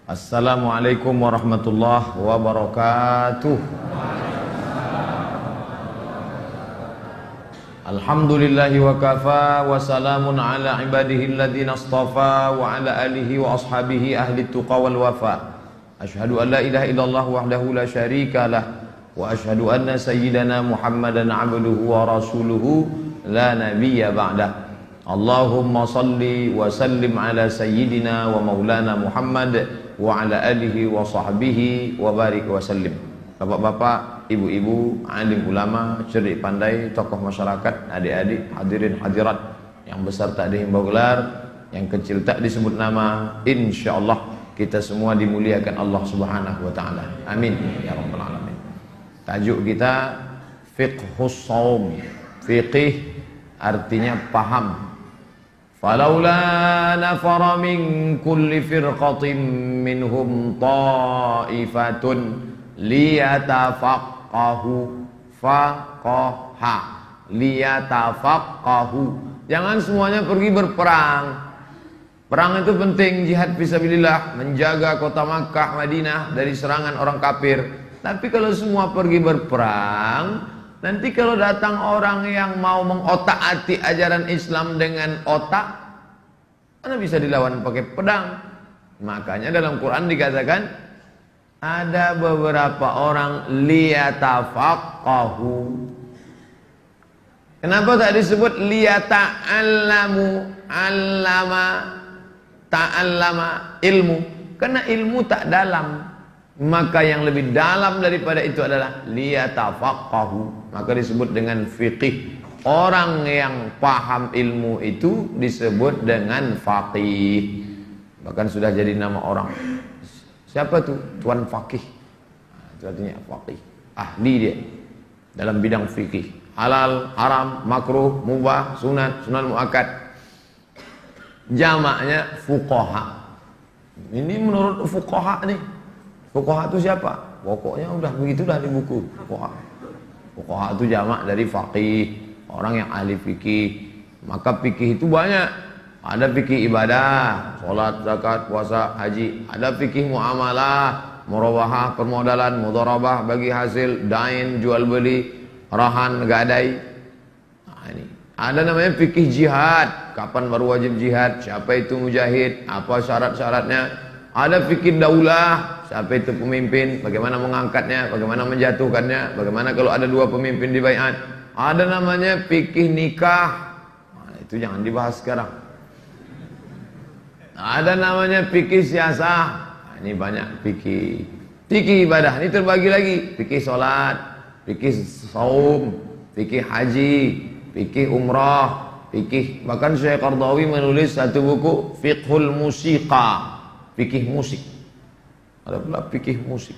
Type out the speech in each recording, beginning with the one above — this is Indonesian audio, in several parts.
Assalamualaikum warahmatullahi wabarakatuh. Alhamdulillahi wa kafa wa salamun ala ibadihi alladhina astafa wa ala alihi wa ashabihi ahli tuqa wal wafa. Ashhadu an la ilaha illallah wahdahu la syarika lah wa ashhadu anna sayyidana Muhammadan abduhu wa rasuluhu la nabiyya ba'dah. Allahumma salli wa sallim ala sayyidina wa maulana Muhammad wa ala alihi wa sahbihi wa barik wa sallim. Bapak-bapak, ibu-ibu, alim ulama, cerdik pandai, tokoh masyarakat, adik-adik, hadirin hadirat, yang besar tak dihimbau gelar, yang kecil tak disebut nama, insyaallah kita semua dimuliakan Allah Subhanahu wa taala. Amin ya rabbal alamin. Tajuk kita fiqhus shaum. Fiqih artinya paham. Falaula nafara min kulli firqatin minhum ta'ifatun liyatafaqahu faqaha liyatafaqahu. Jangan semuanya pergi berperang. Perang itu penting, jihad fisabilillah, menjaga kota Makkah, Madinah dari serangan orang kafir. Tapi kalau semua pergi berperang, nanti kalau datang orang yang mau mengotak-atik ajaran Islam dengan otak, mana bisa dilawan pakai pedang? Makanya dalam Quran dikatakan ada beberapa orang liyatafaqahu. Kenapa tak disebut liyata'allamu? Ta'allama ilmu. Karena ilmu tak dalam. Maka yang lebih dalam daripada itu adalah liyatafaqahu. Maka disebut dengan fiqih. Orang yang paham ilmu itu disebut dengan faqih. Bahkan sudah jadi nama orang. Siapa tuh? Tuan Faqih. Itu artinya faqih. Ahli dia dalam bidang fikih. Halal, haram, makruh, mubah, sunat, sunat muakkad. Jamaknya fuqaha. Ini menurut fuqaha nih. Fuqaha itu siapa? Pokoknya udah begitulah di buku fuqaha. Fuqaha itu jamak dari faqih, orang yang ahli fikih. Maka fikih itu banyak. Ada fikih ibadah, sholat, zakat, puasa, haji. Ada fikih muamalah, murabahah, permodalan, mudharabah, bagi hasil, dain, jual beli, rahan, gadai. Nah, ini. Ada namanya fikih jihad. Kapan baru wajib jihad? Siapa itu mujahid? Apa syarat-syaratnya? Ada fikih daulah. Siapa itu pemimpin? Bagaimana mengangkatnya? Bagaimana menjatuhkannya? Bagaimana kalau ada dua pemimpin di baiat? Ada namanya fikih nikah. Nah, itu jangan dibahas sekarang. Ada namanya fikih siasah. Nah, ini banyak fikih. Fikih ibadah ini terbagi lagi. Fikih sholat, fikih saum, fikih haji, fikih umrah, fikih. Bahkan Syekh Qardawi menulis satu buku Fiqhul Musiqa, fikih musik. Ada pula fikih musik.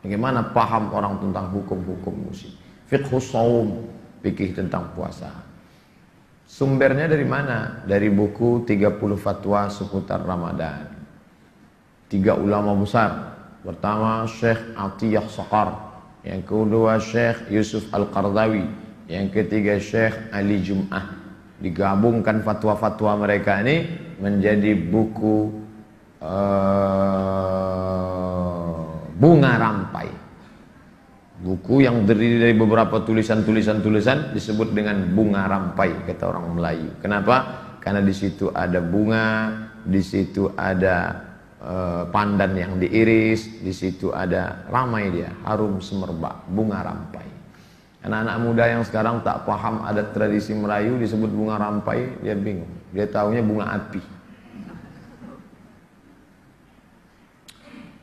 Bagaimana paham orang tentang hukum-hukum musik. Fiqhus shaum, fikih tentang puasa. Sumbernya dari mana? Dari buku 30 fatwa seputar Ramadan. 3 ulama besar. Pertama Syekh Atiyah Saqar, yang kedua Syekh Yusuf Al-Qardawi, yang ketiga Syekh Ali Jum'ah. Digabungkan fatwa-fatwa mereka ini menjadi buku Bunga Rampai. Buku yang terdiri dari beberapa tulisan disebut dengan Bunga Rampai, kata orang Melayu. Kenapa? Karena di situ ada bunga, di situ ada pandan yang diiris, di situ ada ramai dia, harum semerbak, bunga rampai. Anak-anak muda yang sekarang tak paham adat tradisi Melayu disebut bunga rampai, dia bingung. Dia tahunya bunga api.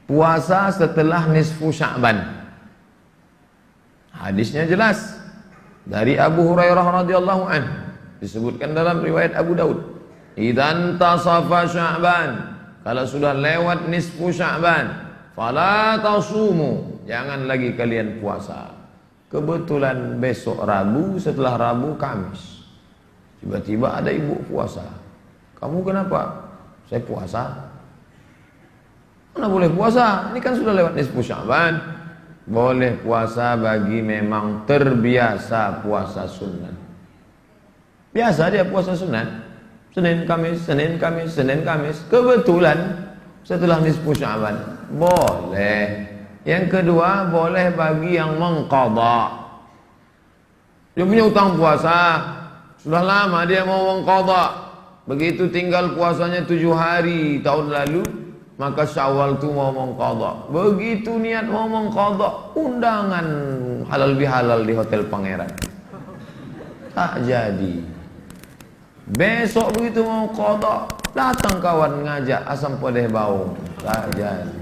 Puasa setelah nisfu Sya'ban. Hadisnya jelas dari Abu Hurairah radhiyallahu anhu, disebutkan dalam riwayat Abu Daud. Idzan tasafa Sya'ban, kalau sudah lewat nisfu Sya'ban, fala tasumu, jangan lagi kalian puasa. Kebetulan besok Rabu, setelah Rabu Kamis. Tiba-tiba ada ibu puasa. Kamu kenapa? Saya puasa. Mana boleh puasa? Ini kan sudah lewat nisfu Sya'ban. Boleh puasa bagi memang terbiasa puasa sunnah. Biasa dia puasa sunat. Senin, Kamis, Senin, Kamis, Senin, Kamis. Kebetulan setelah nisfu Sya'ban. Boleh. Yang kedua, boleh bagi yang mengqadha. Dia punya utang puasa. Sudah lama dia mau mengqadha. Begitu tinggal puasanya 7 hari tahun lalu, maka Syawal itu mau mengqadha. Begitu niat mau mengqadha, undangan halal bihalal di Hotel Pangeran. Tak jadi. Besok begitu mau qadha, datang kawan ngajak asam pedeh bau. Tak jadi.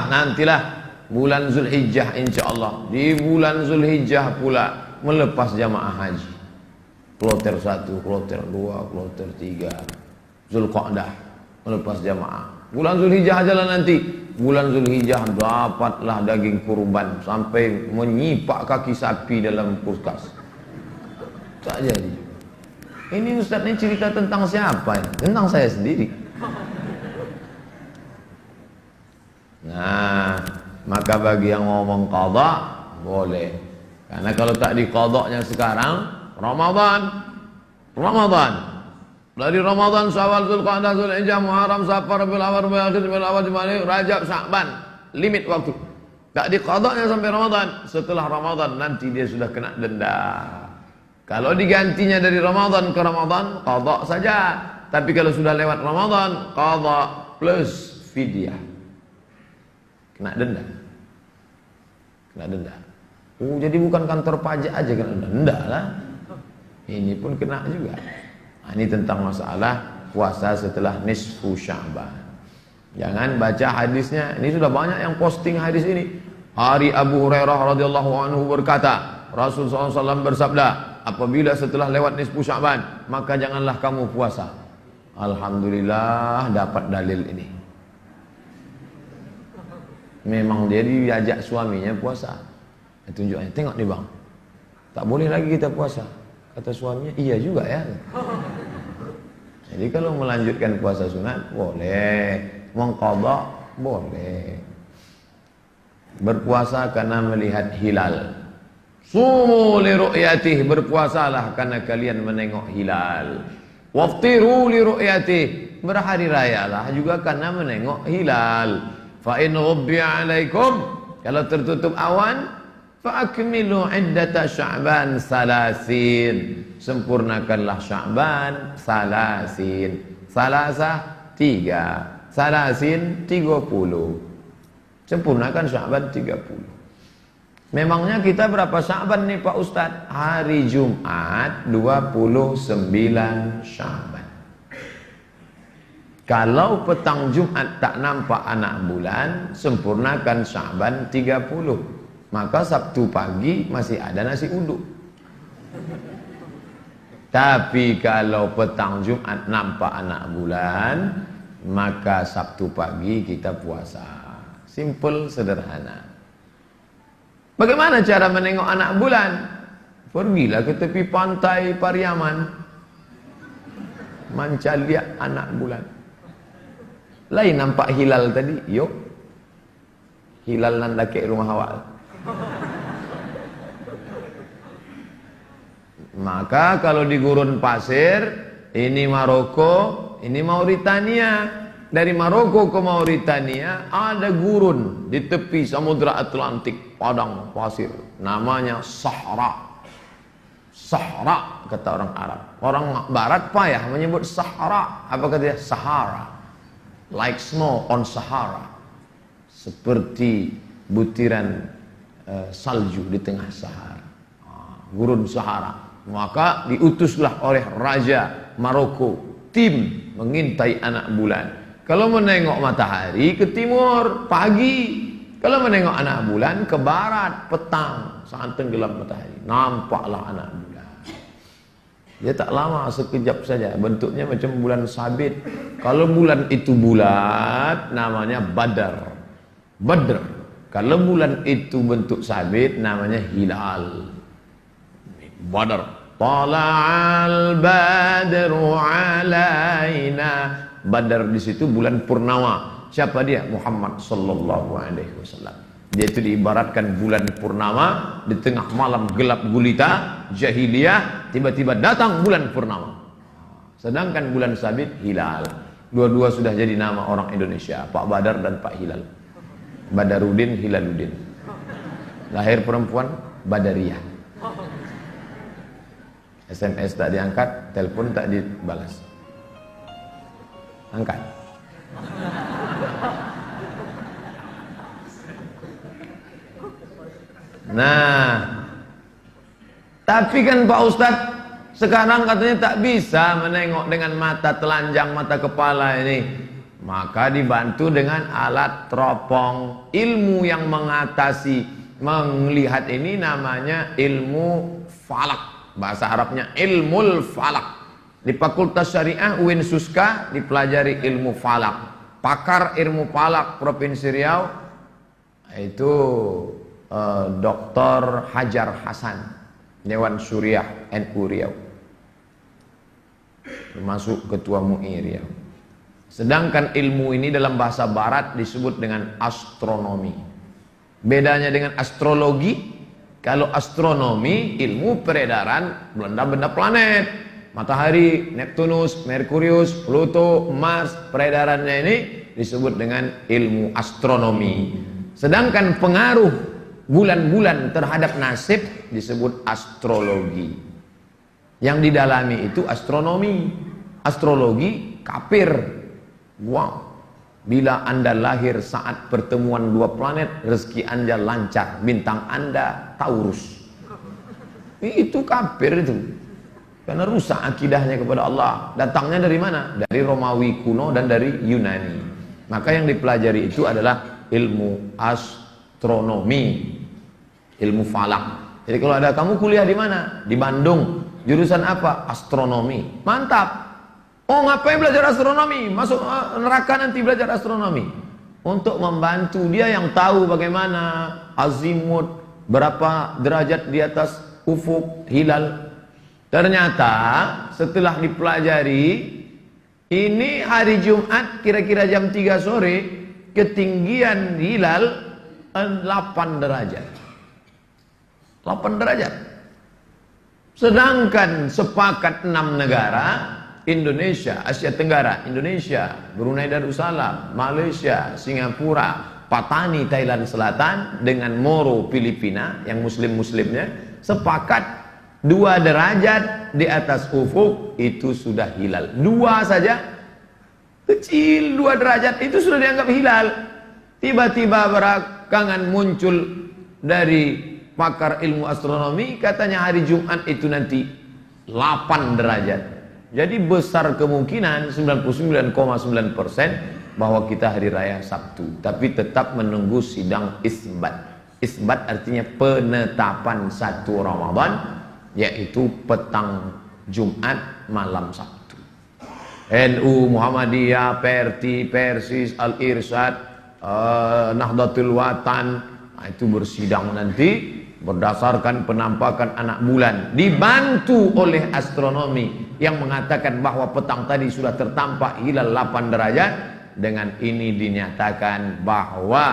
Nantilah bulan Zulhijjah insyaallah. Di bulan Zulhijjah pula melepas jamaah haji. Kloter 1, kloter 2, kloter 3, Zulqa'dah melepas jamaah. Bulan Zulhijjah aja lah nanti. Bulan Zulhijjah dapatlah daging kurban sampai menyipak kaki sapi dalam kulkas. Tak jadi. Ini Ustaz ini cerita tentang siapa? Tentang saya sendiri. Nah, maka bagi yang mau mengqadha boleh. Karena kalau tak diqadhanya sekarang Ramadan. Dari Ramadan, Syawal, Zulqa'dah, Zulhijjah, Muharram, Safar, Rabiul Awwal, Rabiul Akhir, Rabiul Awal, Jumadil, Rajab, Sya'ban. Limit waktu. Tak diqadhanya sampai Ramadan. Setelah Ramadan nanti dia sudah kena denda. Kalau digantinya dari Ramadan ke Ramadan, qadha saja. Tapi kalau sudah lewat Ramadan, qadha plus fidyah. Kena denda. Kena denda. Jadi bukan kantor pajak aja kena denda. Enggak lah. Ini pun kena juga. Ini tentang masalah puasa setelah nisfu Sya'ban. Jangan baca hadisnya. Ini sudah banyak yang posting hadis ini. Hari Abu Hurairah radhiyallahu anhu berkata, Rasulullah SAW bersabda, apabila setelah lewat nisfu Sya'ban, maka janganlah kamu puasa. Alhamdulillah dapat dalil ini. Memang dia diajak suaminya puasa. Tunjuknya, tengok nih bang, tak boleh lagi kita puasa. Kata suaminya, iya juga ya. Jadi kalau melanjutkan puasa sunat boleh, mengqadha boleh. Berpuasa karena melihat hilal. Sumu li ru'yatih, berpuasalah karena kalian menengok hilal. Waftiru li ru'yatih, berhari rayalah juga karena menengok hilal. Fa in ghubbiya 'alaikum, kalau tertutup awan, fa'akmilu iddata Sya'ban salasin, sempurnakanlah Sya'ban salasin. Salasah 3, salasin 30. Sempurnakan Sya'ban 30. Memangnya kita berapa Sya'ban nih Pak Ustadz? Hari Jumat 29 Sya'ban. Kalau petang Jumat tak nampak anak bulan, sempurnakan Sya'ban 30. Maka Sabtu pagi masih ada nasi uduk. Tapi kalau petang Jumat nampak anak bulan, maka Sabtu pagi kita puasa. Simple, sederhana. Bagaimana cara menengok anak bulan? Pergilah ke tepi pantai Pariaman, manca lihat anak bulan. Lain nampak hilal tadi, yuk. Hilal nan laki rumah awal. Maka kalau di gurun pasir, ini Maroko, ini Mauritania. Dari Maroko ke Mauritania ada gurun di tepi Samudra Atlantik, padang pasir, namanya Sahara. Sahara kata orang Arab. Orang Barat payah menyebut Sahara. Apa kata dia? Sahara. Like snow on Sahara. Seperti butiran salju di tengah Sahara. Gurun Sahara. Maka diutuslah oleh Raja Maroko tim mengintai anak bulan. Kalau menengok matahari ke timur pagi, kalau menengok anak bulan ke barat petang, saat tenggelam matahari nampaklah anak bulan. Dia tak lama, sekejap saja, bentuknya macam bulan sabit. Kalau bulan itu bulat namanya Badar. Badr. Kalau bulan itu bentuk sabit namanya hilal. Badar. Tala'al badru alaina. Badar di situ bulan purnama. Siapa dia? Muhammad sallallahu alaihi wasallam. Dia itu diibaratkan bulan purnama di tengah malam gelap gulita. jahiliyah, tiba-tiba datang bulan purnama. Sedangkan bulan sabit hilal. Dua-dua sudah jadi nama orang Indonesia, Pak Badar dan Pak Hilal. Badarudin, Hilaluddin. Lahir perempuan, Badariyah. SMS tak diangkat, telepon tak dibalas. Angkat. Nah, tapi kan Pak Ustadz sekarang katanya tak bisa menengok dengan mata telanjang, mata kepala ini. Maka dibantu dengan alat teropong. Ilmu yang mengatasi melihat ini namanya ilmu falak. Bahasa Arabnya ilmul falak. Di Fakultas Syariah UIN Suska dipelajari ilmu falak. Pakar ilmu falak Provinsi Riau itu Dr. Hajar Hasan, Dewan Syuriah NU Riau, termasuk Ketua MUI Riau. Sedangkan ilmu ini dalam bahasa barat disebut dengan astronomi. Bedanya dengan astrologi, kalau astronomi ilmu peredaran benda-benda planet, matahari, Neptunus, Merkurius, Pluto, Mars, peredarannya ini disebut dengan ilmu astronomi. Sedangkan pengaruh bulan-bulan terhadap nasib disebut astrologi. Yang didalami itu astronomi. Astrologi kafir. Wow. Bila Anda lahir saat pertemuan dua planet, rezeki Anda lancar, bintang Anda Taurus. Itu kafir itu. Karena rusak akidahnya kepada Allah. Datangnya dari mana? Dari Romawi kuno dan dari Yunani. Maka yang dipelajari itu adalah ilmu astronomi, ilmu falak. Jadi kalau ada kamu kuliah di mana? Di Bandung. Jurusan apa? Astronomi. Mantap. Oh, ngapain belajar astronomi? Masuk neraka nanti belajar astronomi. Untuk membantu dia yang tahu bagaimana azimut, berapa derajat di atas ufuk hilal. Ternyata setelah dipelajari, ini hari Jumat kira-kira jam 3 sore, ketinggian hilal 8 derajat. 8 derajat. Sedangkan sepakat 6 negara, Indonesia, Asia Tenggara, Indonesia, Brunei Darussalam, Malaysia, Singapura, Patani, Thailand Selatan, dengan Moro, Filipina, yang muslim-muslimnya, sepakat 2 derajat di atas ufuk itu sudah hilal. 2 saja, kecil 2 derajat itu sudah dianggap hilal. Tiba-tiba belakangan muncul dari pakar ilmu astronomi, katanya hari Jumat itu nanti 8 derajat. Jadi besar kemungkinan 99,9% bahwa kita hari raya Sabtu. Tapi tetap menunggu sidang isbat. Isbat artinya penetapan 1 Ramadan, yaitu petang Jumat malam Sabtu. NU, Muhammadiyah, Perti, Persis, Al-Irsyad, Nahdlatul Watan, itu bersidang nanti berdasarkan penampakan anak bulan, dibantu oleh astronomi yang mengatakan bahwa petang tadi sudah tertampak hilal 8 derajat. Dengan ini dinyatakan bahwa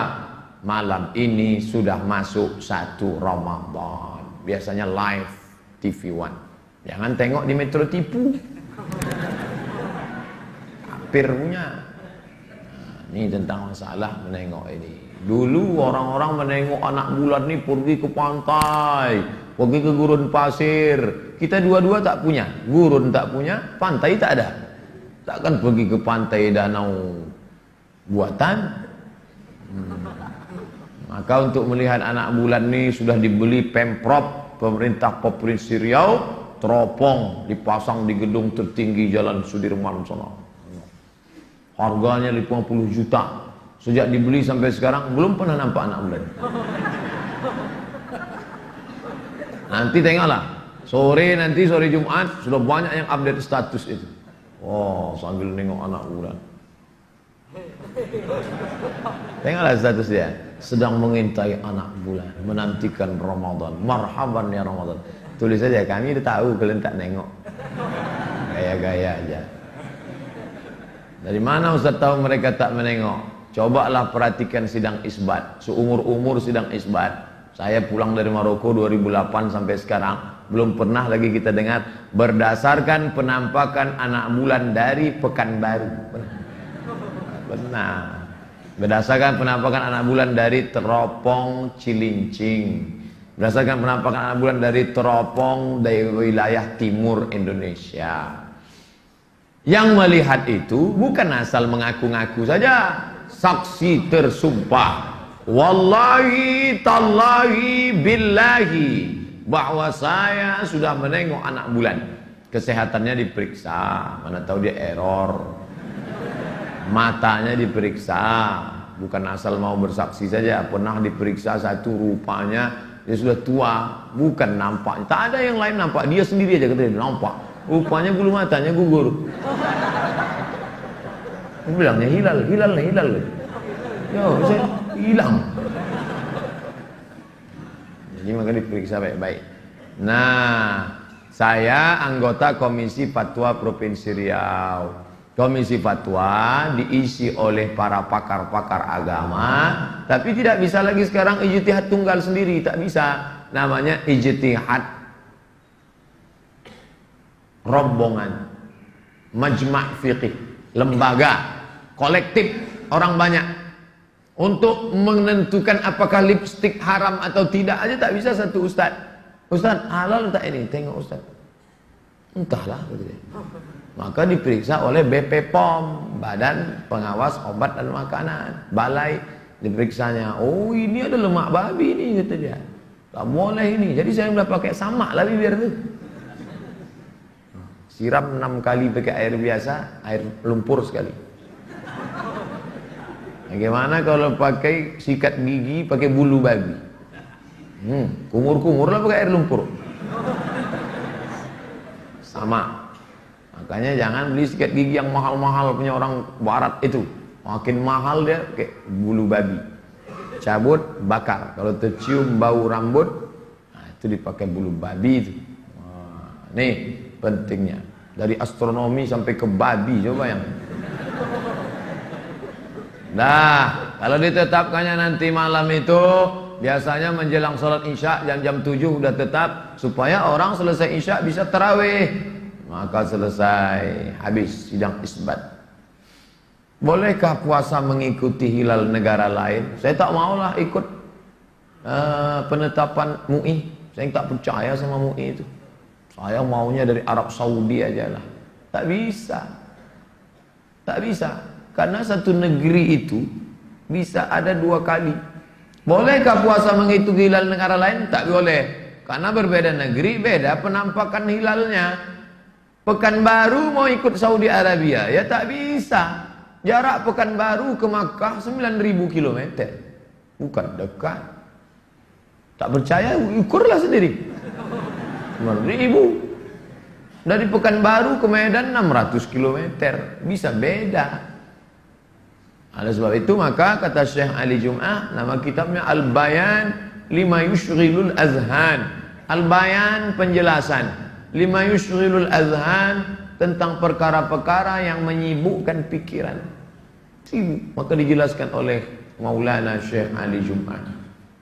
malam ini sudah masuk 1 Ramadan. Biasanya live TV One. Jangan tengok di Metro Tipu. Kafir punya. Nah, ini tentang masalah menengok ini. Dulu orang-orang menengok anak bulan ini pergi ke pantai, pergi ke gurun pasir. Kita dua-dua tak punya, gurun tak punya, pantai tak ada. Takkan pergi ke pantai danau buatan. Maka untuk melihat anak bulan ini sudah dibeli Pemprov, pemerintah Provinsi Riau, teropong dipasang di gedung tertinggi Jalan Sudirman sana. Harganya 50 juta. Sejak dibeli sampai sekarang belum pernah nampak anak bulan. Nanti tengoklah, sore Jumat sudah banyak yang update status itu. Oh, sambil nengok anak bulan. Tengoklah status dia, sedang mengintai anak bulan, menantikan Ramadan. Marhaban ya Ramadan. Tulis saja, kami udah tahu kalian tak nengok. Gaya-gaya aja. Dari mana Ustaz tahu mereka tak menengok? Cobalah perhatikan sidang isbat. Seumur-umur sidang isbat. Saya pulang dari Maroko 2008 sampai sekarang. Belum pernah lagi kita dengar berdasarkan penampakan anak bulan dari Pekanbaru. Benar. Berdasarkan penampakan anak bulan dari Teropong Cilincing. Berdasarkan penampakan anak bulan dari Teropong dari wilayah timur Indonesia. Yang melihat itu bukan asal mengaku-ngaku saja, saksi tersumpah, wallahi tallahi billahi, bahwa saya sudah menengok anak bulan. Kesehatannya diperiksa, mana tahu dia error. Matanya diperiksa, bukan asal mau bersaksi saja. Pernah diperiksa satu, rupanya dia sudah tua, bukan nampak, tak ada yang lain nampak, dia sendiri aja katanya nampak. Rupanya bulu matanya gugur. Dia bilangnya hilal. Ya, saya hilang. Jadi maka diperiksa baik-baik. Nah, saya anggota Komisi Fatwa Provinsi Riau. Komisi Fatwa diisi oleh para pakar-pakar agama, tapi tidak bisa lagi sekarang ijtihad tunggal sendiri, tak bisa. Namanya ijtihad rombongan, majma' fiqih, lembaga, kolektif, orang banyak. Untuk menentukan apakah lipstik haram atau tidak aja tak bisa satu ustaz. Ustaz, halal tak ini? Tengok ustaz. Entahlah. Maka diperiksa oleh BPOM, Badan Pengawas Obat dan Makanan. Balai diperiksanya. Oh, ini ada lemak babi ini, kata dia. Tak boleh ini. Jadi saya sudah pakai samak lah bibir tu. Siram 6 kali pakai air biasa, air lumpur sekali. Bagaimana kalau pakai sikat gigi pakai bulu babi? Kumur-kumur lah pakai air lumpur. Sama. Makanya jangan beli sikat gigi yang mahal-mahal punya orang barat itu. Makin mahal dia pakai bulu babi. Cabut, bakar. Kalau tercium bau rambut, nah itu dipakai bulu babi itu. Nih pentingnya. Dari astronomi sampai ke babi, coba yang. Nah, kalau ditetapkannya nanti malam itu, biasanya menjelang sholat isya jam 7 udah tetap, supaya orang selesai isya bisa tarawih. Maka selesai, habis sidang isbat. Bolehkah puasa mengikuti hilal negara lain? Saya tak maulah ikut penetapan MUI. Saya tak percaya sama MUI itu. Saya maunya dari Arab Saudi aja lah. Tak bisa. Tak bisa. Karena satu negeri itu bisa ada 2 kali. Bolehkah puasa mengikuti hilal negara lain? Tak boleh. Karena berbeda negeri, beda penampakan hilalnya. Pekanbaru mau ikut Saudi Arabia, ya tak bisa. Jarak Pekanbaru ke Makkah 9.000 km. Bukan dekat. Tak percaya, ukurlah sendiri. 9.000. Dari Pekanbaru ke Medan 600 km. Bisa beda. Oleh sebab itu maka kata Syekh Ali Jum'ah, nama kitabnya Al-Bayan Lima Yushghilul Azhan. Al-Bayan penjelasan, Lima Yushghilul Azhan, tentang perkara-perkara yang menyibukkan pikiran. Sibuk. Maka dijelaskan oleh Maulana Syekh Ali Jum'ah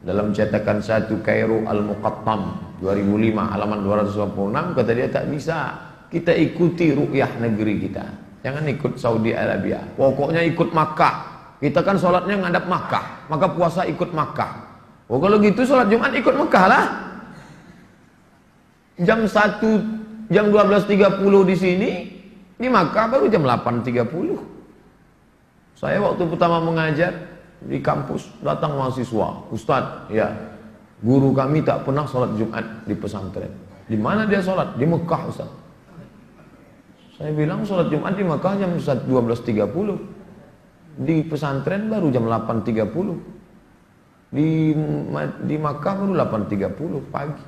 dalam cetakan 1 Kairo Al-Muqattam 2005 halaman 226, kata dia tak bisa kita ikuti ru'yah negeri kita. Jangan ikut Saudi Arabia. Pokoknya ikut Makkah. Kita kan sholatnya ngadap Makkah, maka puasa ikut Makkah. Oh kalau gitu sholat Jumat ikut Makkah lah. Jam 12.30 di sini, di Makkah baru jam 8.30. Saya waktu pertama mengajar di kampus, datang mahasiswa, Ustadz, ya, guru kami tak pernah sholat Jumat di pesantren. Di mana dia sholat? Di Mekah, Ustadz. Saya bilang sholat Jumat di Makkah jam 12.30, di pesantren baru jam 8.30, di Makkah baru 8.30 pagi.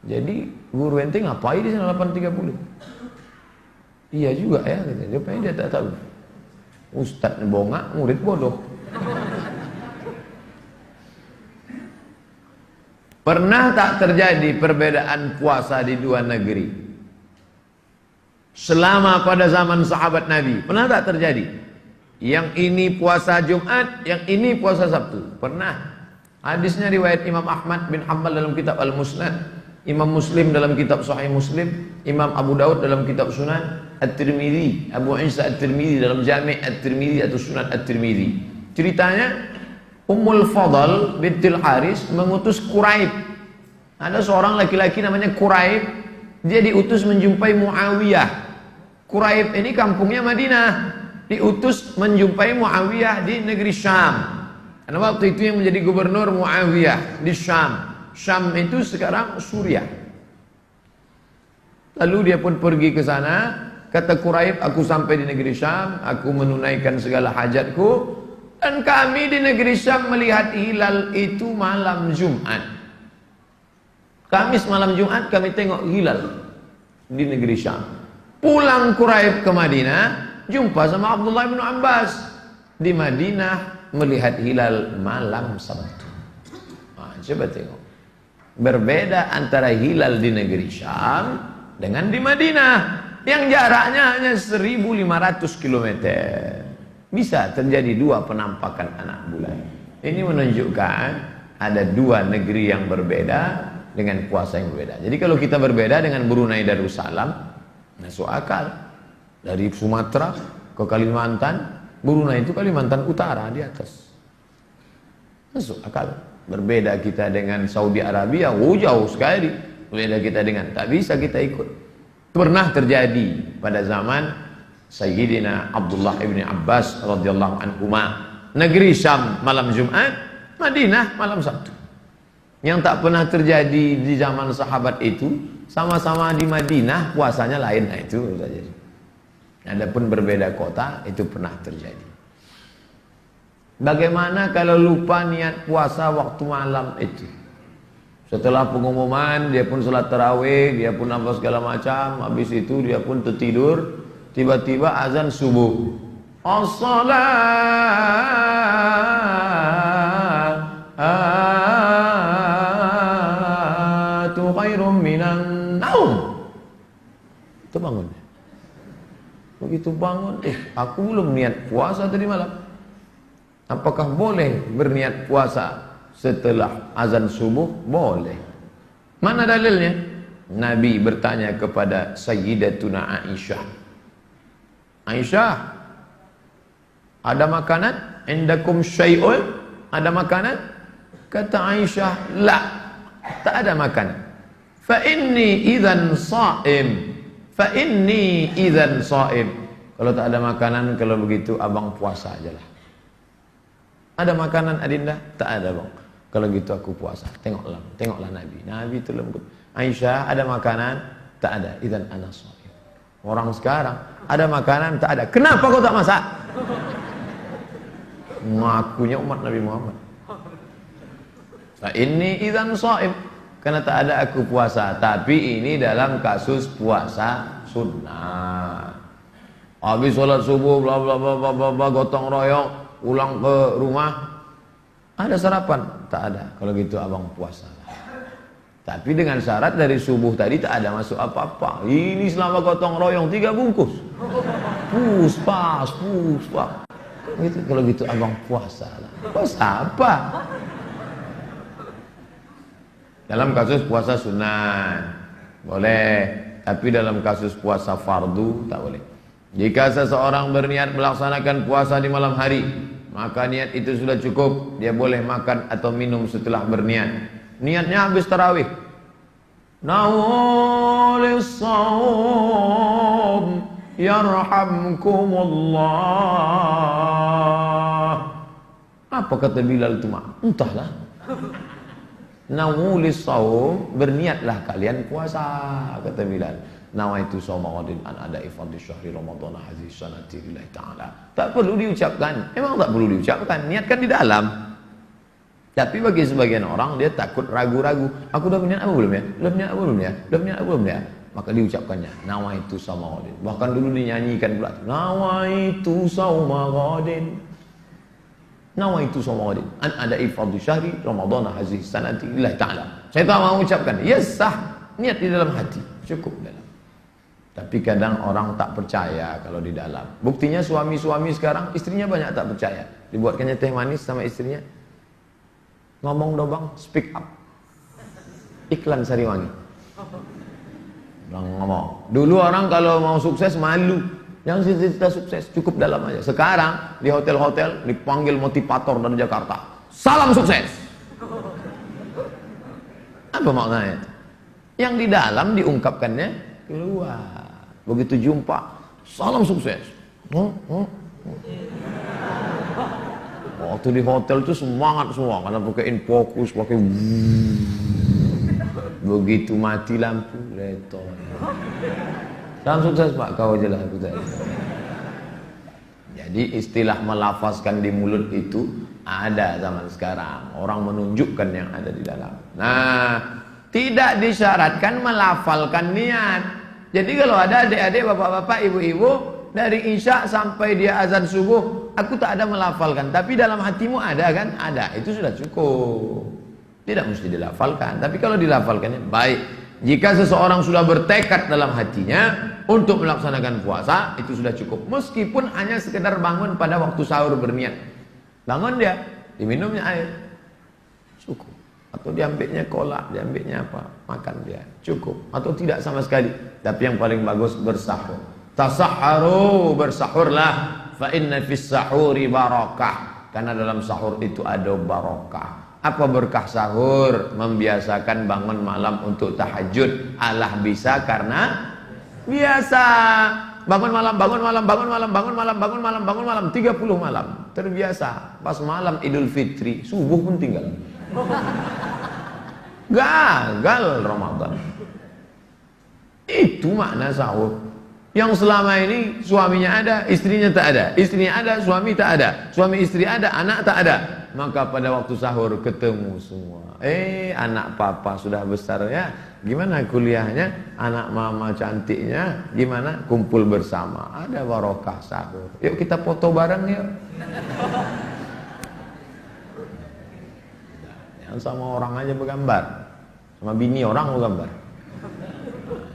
Jadi guru ente ngapain di sana 8.30? Iya juga ya, rupanya dia tak tahu. Ustadz bongak, murid bodoh. Pernah tak terjadi perbedaan puasa di 2 negeri selama pada zaman sahabat Nabi? Pernah tak terjadi? Yang ini puasa Jumat, yang ini puasa Sabtu. Pernah. Hadisnya riwayat Imam Ahmad bin Hanbal dalam kitab Al-Musnad. Imam Muslim dalam kitab Sahih Muslim, Imam Abu Daud dalam kitab Sunan, At-Tirmidzi, Abu Isa At-Tirmidzi dalam Jami' At-Tirmidzi atau Sunan At-Tirmidzi. Ceritanya Ummul Fadl bintil Haris mengutus Quraib. Ada seorang laki-laki namanya Quraib, dia diutus menjumpai Muawiyah. Quraib ini kampungnya Madinah, diutus menjumpai Muawiyah di negeri Syam. Karena waktu itu yang menjadi gubernur Muawiyah di Syam. Syam itu sekarang Suriah. Lalu dia pun pergi ke sana. Kata Quraib, aku sampai di negeri Syam, aku menunaikan segala hajatku, dan kami di negeri Syam melihat hilal itu malam Jumat. Kamis malam Jumat kami tengok hilal di negeri Syam. Pulang Quraib ke Madinah, jumpa sama Abdullah bin Abbas di Madinah melihat hilal malam Sabtu. Coba tengok. Berbeda antara hilal di negeri Syam dengan di Madinah yang jaraknya hanya 1500 km. Bisa terjadi dua penampakan anak bulan. Ini menunjukkan ada dua negeri yang berbeda dengan puasa yang berbeda. Jadi kalau kita berbeda dengan Brunei Darussalam, masuk akal. Dari Sumatera ke Kalimantan, Brunei itu Kalimantan Utara di atas. Masuk akal. Berbeda kita dengan Saudi Arabia, jauh sekali. Berbeda kita dengan, tak bisa kita ikut. Pernah terjadi pada zaman Sayyidina Abdullah ibn Abbas radhiyallahu anhuma. Negeri Syam malam Jumat, Madinah malam Sabtu. Yang tak pernah terjadi di zaman sahabat itu, sama-sama di Madinah puasanya lain. Nah itu saja. Adapun berbeda kota itu pernah terjadi. Bagaimana kalau lupa niat puasa waktu malam itu? Setelah pengumuman, dia pun salat tarawih, dia pun apa segala macam, habis itu dia pun tertidur, tiba-tiba azan subuh. As-salatu khairum minan naum. Itu bangun. Begitu bangun, aku belum niat puasa tadi malam. Apakah boleh berniat puasa setelah azan subuh? Boleh. Mana dalilnya? Nabi bertanya kepada Sayyidatuna Aisyah. Aisyah, ada makanan? Indakum syai'un? Ada makanan? Kata Aisyah, la, tak ada makanan. Fa inni idzan sha'im. Fa inni idzan sha'im. Kalau tak ada makanan, kalau begitu abang puasa ajalah. Ada makanan Adinda? Tak ada bang. Kalau gitu aku puasa. Tengoklah Nabi. Nabi itu lembut. Aisyah, ada makanan? Tak ada. Idzan ana shaim. Orang sekarang ada makanan, tak ada. Kenapa kau tak masak? Ngakunya umat Nabi Muhammad. Nah, ini idzan shaim. Karena tak ada aku puasa. Tapi ini dalam kasus puasa sunnah. Habis sholat subuh, bla bla bla bla bla, gotong royong, pulang ke rumah, ada sarapan? Tak ada. Kalau gitu abang puasa. Tapi dengan syarat dari subuh tadi tak ada masuk apa-apa. Ini selama gotong royong 3 bungkus. Puspas. Gitu. Kalau gitu abang puasa. Puasa apa? Dalam kasus puasa sunat boleh, tapi dalam kasus puasa fardu tak boleh. Jika seseorang berniat melaksanakan puasa di malam hari, maka niat itu sudah cukup. Dia boleh makan atau minum setelah berniat. Niatnya habis tarawih. Nawalis saum yarhamkumullah. Apa kata Bilal itu mak? Entahlah. Nawalis saum, berniatlah kalian puasa, kata Bilal. Nawaitu shauma ghadin an ada'i fardhi syahri ramadhan hadhihi sanati lillahi ta'ala. Tak perlu diucapkan. Memang tak perlu diucapkan. Niatkan di dalam. Tapi bagi sebagian orang dia takut ragu-ragu. Aku dah berniat apa belum ya? Belum niat apa belum ya? Belum niat apa belum ya? Maka diucapkannya nawaitu shauma ghadin. Bahkan dulu dinyanyikan pula. Nawaitu shauma ghadin. Nawaitu shauma ghadin an ada'i fardhi syahri ramadhan hadhihi sanati lillahi ta'ala. Saya tak mau ucapkan. Yes, sah. Niat di dalam hati. Cukup dalam. Tapi kadang orang tak percaya kalau di dalam. Buktinya suami-suami sekarang istrinya banyak tak percaya. Dibuatkannya teh manis sama istrinya. Ngomong dong bang, speak up. Iklan Sariwangi. Ngomong. Dulu orang kalau mau sukses malu. Yang cita-cita sukses cukup dalam aja. Sekarang di hotel-hotel dipanggil motivator dari Jakarta. Salam sukses. Apa maknanya? Yang di dalam diungkapkannya keluar. Begitu jumpa, salam sukses. Waktu di hotel itu semangat semua karena pakai fokus, pakai begitu mati lampu leton. Salam sukses Pak, kau aja lah sukses. Jadi istilah melafazkan di mulut itu ada zaman sekarang. Orang menunjukkan yang ada di dalam. Nah, tidak disyaratkan melafalkan niat. Jadi kalau ada adik-adik, bapak-bapak, ibu-ibu dari isya sampai dia azan subuh, aku tak ada melafalkan, tapi dalam hatimu ada kan? Ada, itu sudah cukup. Tidak mesti dilafalkan, tapi kalau dilafalkannya baik. Jika seseorang sudah bertekad dalam hatinya untuk melaksanakan puasa, itu sudah cukup. Meskipun hanya sekedar bangun pada waktu sahur berniat. Bangun dia, diminumnya air, cukup. Atau diambilnya kolak, diambilnya apa, makan dia, cukup. Atau tidak sama sekali. Tapi yang paling bagus bersahur. Tasahharu, bersahurlah. Fa inna fis sahuri barakah. Karena dalam sahur itu ada barakah. Apa berkah sahur? Membiasakan bangun malam untuk tahajud. Allah bisa karena biasa. Bangun malam, bangun malam, bangun malam, bangun malam, bangun malam, bangun malam, 30 malam. Terbiasa. Pas malam Idul Fitri, subuh pun tinggal. Gagal Ramadan. Itu makna sahur. Yang selama ini suaminya ada, istrinya tak ada. Istrinya ada, suami tak ada. Suami istri ada, anak tak ada. Maka pada waktu sahur ketemu semua. Anak papa sudah besar ya. Gimana kuliahnya? Anak mama cantiknya gimana? Kumpul bersama. Ada barokah sahur. Yuk kita foto bareng yuk. Yang sama orang aja bergambar. Sama bini orang bergambar.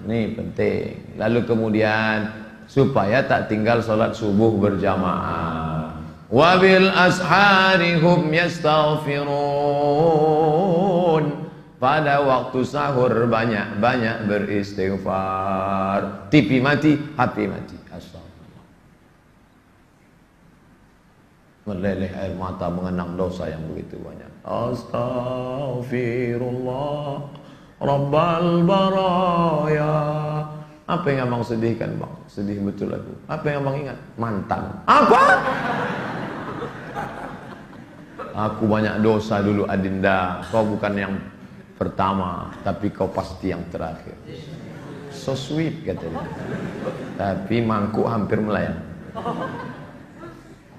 Ini penting. Lalu kemudian supaya tak tinggal sholat subuh berjamaah. Wabil ashari hum yastaghfirun. Pada waktu sahur banyak-banyak beristighfar. TV mati, HP mati. Astagfirullah. Meleleh air mata mengenang dosa yang begitu banyak. Astagfirullah Rabbal baraya. Apa yang abang sedihkan bang? Sedih betul aku. Apa yang abang ingat? Mantan. Apa? Aku banyak dosa dulu Adinda. Kau bukan yang pertama, tapi kau pasti yang terakhir. So sweet katanya. Tapi mangkuk hampir melayang.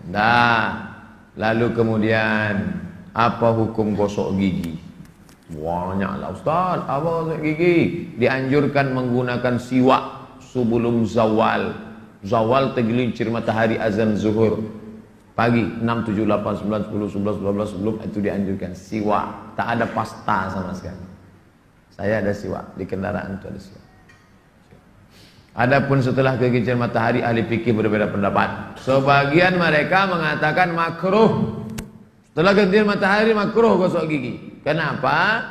Nah, lalu kemudian apa hukum gosok gigi? Banyaklah Ustaz, apa gosok gigi? Dianjurkan menggunakan siwak sebelum zawal. Zawal tergelincir matahari azan zuhur. Pagi 6, 7, 8, 9, 10, 11, 12 sebelum itu dianjurkan siwak. Tak ada pasta sama sekali. Saya ada siwak, di kendaraan itu ada siwak. Adapun setelah kegelinciran matahari, ahli fikih berbeda pendapat. Sebagian mereka mengatakan makruh. Setelah kegelinciran matahari makruh gosok gigi. Kenapa?